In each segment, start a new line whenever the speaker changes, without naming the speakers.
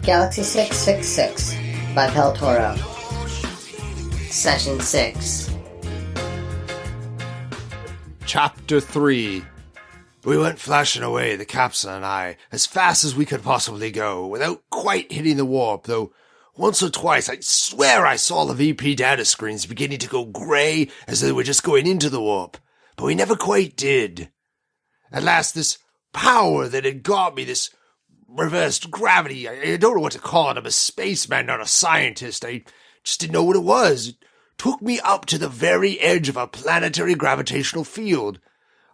Galaxy 666 by Pel Toro. Session 6.
Chapter 3. We went flashing away, the captain and I, as fast as we could possibly go, without quite hitting the warp, though once or twice I swear I saw the VP data screens beginning to go grey as though they were just going into the warp, but we never quite did. At last, this power that had got me, this reversed gravity, I don't know what to call it, I'm a spaceman, not a scientist, I just didn't know what it was. It took me up to the very edge of a planetary gravitational field.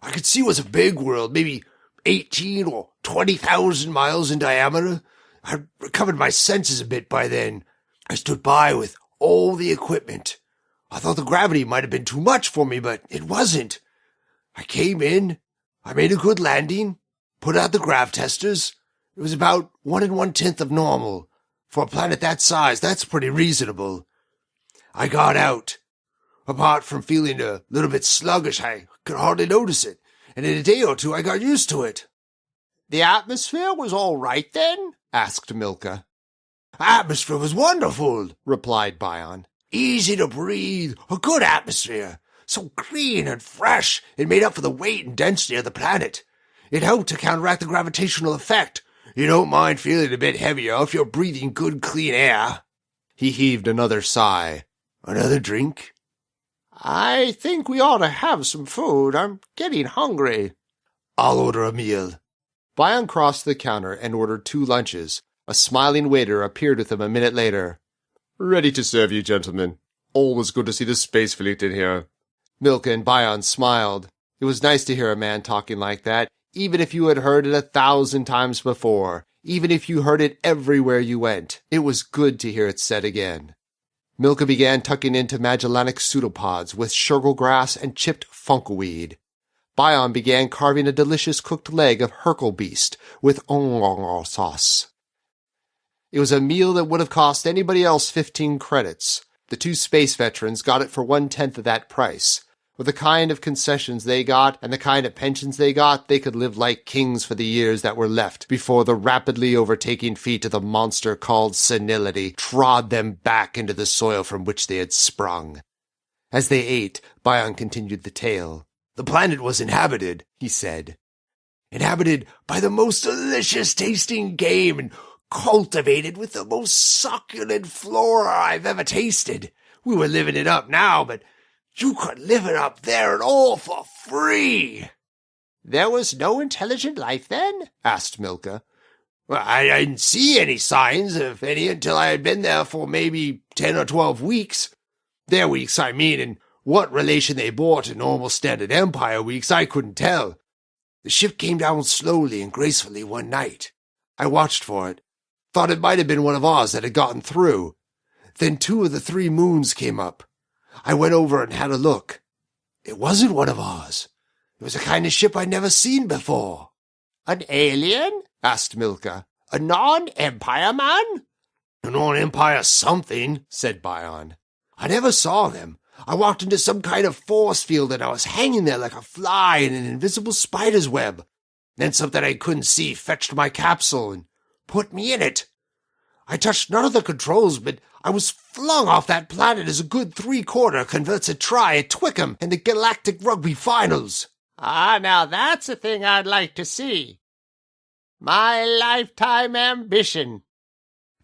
I could see it was a big world, maybe 18 or 20,000 miles in diameter. I'd recovered my senses a bit by then. I stood by with all the equipment. I thought the gravity might have been too much for me, but it wasn't. I came in, I made a good landing, put out the grav testers. It was about 1 1/10 of normal. For a planet that size, that's pretty reasonable. I got out. Apart from feeling a little bit sluggish, I could hardly notice it, and in a day or two I got used to it.
The atmosphere was all right then? Asked Milka.
Atmosphere was wonderful, replied Bion. Easy to breathe, a good atmosphere. So clean and fresh, it made up for the weight and density of the planet. It helped to counteract the gravitational effect. You don't mind feeling a bit heavier if you're breathing good, clean air. He heaved another sigh. Another drink?
I think we ought to have some food. I'm getting hungry.
I'll order a meal.
Bion crossed the counter and ordered 2 lunches. A smiling waiter appeared with them a minute later.
Ready to serve you, gentlemen. Always good to see the space fleet in here.
Milka and Bion smiled. It was nice to hear a man talking like that, even if you had heard it 1,000 times before, even if you heard it everywhere you went. It was good to hear it said again. Milka began tucking into Magellanic pseudopods with sugargrass and chipped funkweed. Bion began carving a delicious cooked leg of Herkelbeest with onion sauce. It was a meal that would have cost anybody else 15 credits. The 2 space veterans got it for 1/10 of that price. With the kind of concessions they got and the kind of pensions they got, they could live like kings for the years that were left before the rapidly overtaking feet of the monster called senility trod them back into the soil from which they had sprung. As they ate, Bion continued the tale.
The planet was inhabited, he said. Inhabited by the most delicious-tasting game and cultivated with the most succulent flora I've ever tasted. We were living it up now, but you could live it up there and all for free.
There was no intelligent life then? Asked Milka.
Well, I didn't see any signs of any until I had been there for maybe 10 or 12 weeks. Their weeks, I mean, and what relation they bore to normal Standard Empire weeks, I couldn't tell. The ship came down slowly and gracefully one night. I watched for it, thought it might have been one of ours that had gotten through. Then 2 of the 3 moons came up. I went over and had a look. It wasn't one of ours. It was a kind of ship I'd never seen before.
An alien? Asked Milka. A non-Empire man?
A non-Empire something, said Bion. I never saw them. I walked into some kind of force field and I was hanging there like a fly in an invisible spider's web. Then something I couldn't see fetched my capsule and put me in it. I touched none of the controls, but I was flung off that planet as a good 3/4 converts a try at Twickham in the Galactic Rugby Finals.
Ah, now that's a thing I'd like to see. My lifetime ambition.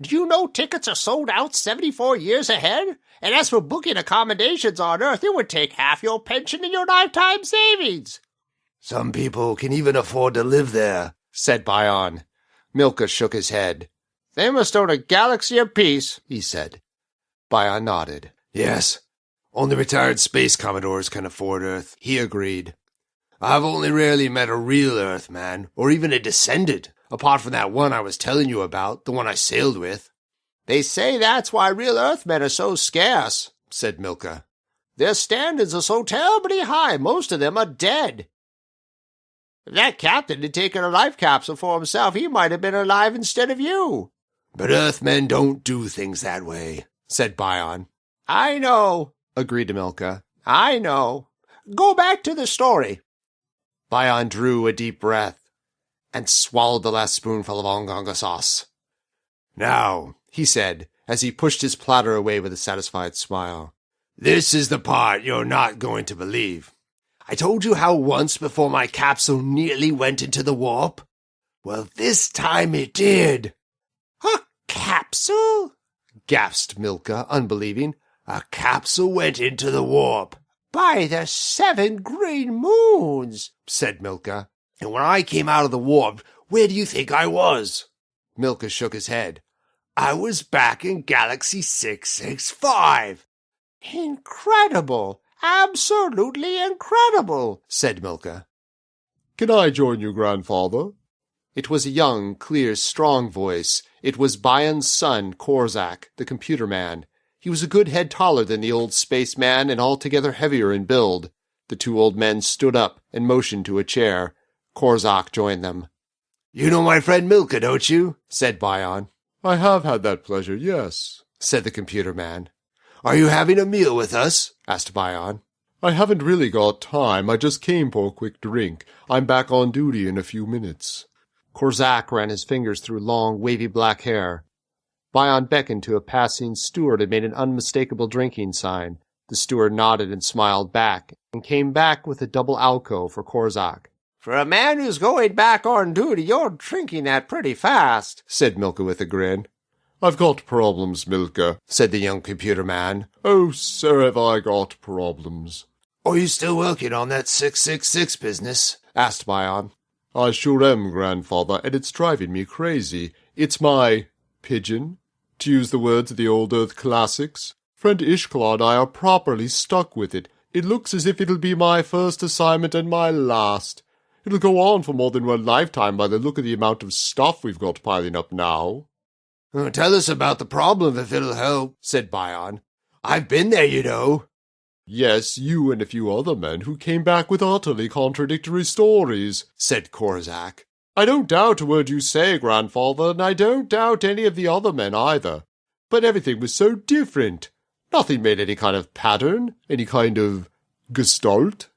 Do you know tickets are sold out 74 years ahead? And as for booking accommodations on Earth, it would take half your pension and your lifetime savings.
Some people can even afford to live there, said Bion.
Milka shook his head.
They must own a galaxy apiece,
he said. Bion nodded.
Yes, only retired space commodores can afford Earth, he agreed. I've only rarely met a real Earthman, or even a descendant, apart from that one I was telling you about, the one I sailed with.
They say that's why real Earthmen are so scarce, said Milka. Their standards are so terribly high, most of them are dead. If that captain had taken a life capsule for himself, he might have been alive instead of you.
But Earthmen don't do things that way, said Bion.
I know,
agreed Milka.
I know. Go back to the story.
Bion drew a deep breath and swallowed the last spoonful of onganga sauce.
Now,
he said, as he pushed his platter away with a satisfied smile,
this is the part you're not going to believe. I told you how once before my capsule nearly went into the warp? Well, this time it did.
A capsule?
gasped Milka, unbelieving.
A capsule went into the warp.
By the 7 green moons,
said Milka. And when I came out of the warp, where do you think I was?
Milka shook his head.
I was back in Galaxy 665.
Incredible! Absolutely incredible,
said Milka.
Can I join you, Grandfather?
It was a young, clear, strong voice. It was Bion's son, Korzaak, the computer man. He was a good head taller than the old spaceman and altogether heavier in build. The two old men stood up and motioned to a chair. Korzaak joined them.
You know my friend Milka, don't you?
said Bion.
I have had that pleasure, yes,
said the computer man.
Are you having a meal with us?
asked Bion.
I haven't really got time. I just came for a quick drink. I'm back on duty in a few minutes.
Korzaak ran his fingers through long, wavy black hair. Bion beckoned to a passing steward and made an unmistakable drinking sign. The steward nodded and smiled back, and came back with a double alcove for Korzaak.
For a man who's going back on duty, you're drinking that pretty fast,
said Milka with a grin.
I've got problems, Milka,
said the young computer man.
Oh, sir, have I got problems.
Are you still working on that 666 business?
asked Bion.
I sure am, Grandfather, and it's driving me crazy. It's my pigeon, to use the words of the old Earth classics. Friend Ishkla and I are properly stuck with it. It looks as if it'll be my first assignment and my last. It'll go on for more than one lifetime by the look of the amount of stuff we've got piling up now.
Tell us about the problem if it'll help, said Bion. I've been there, you know.
Yes, you and a few other men who came back with utterly contradictory stories,
said Korzaak.
I don't doubt a word you say, Grandfather, and I don't doubt any of the other men either. But everything was so different. Nothing made any kind of pattern, any kind of gestalt.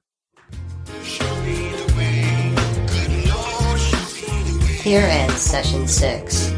Here ends Session 6.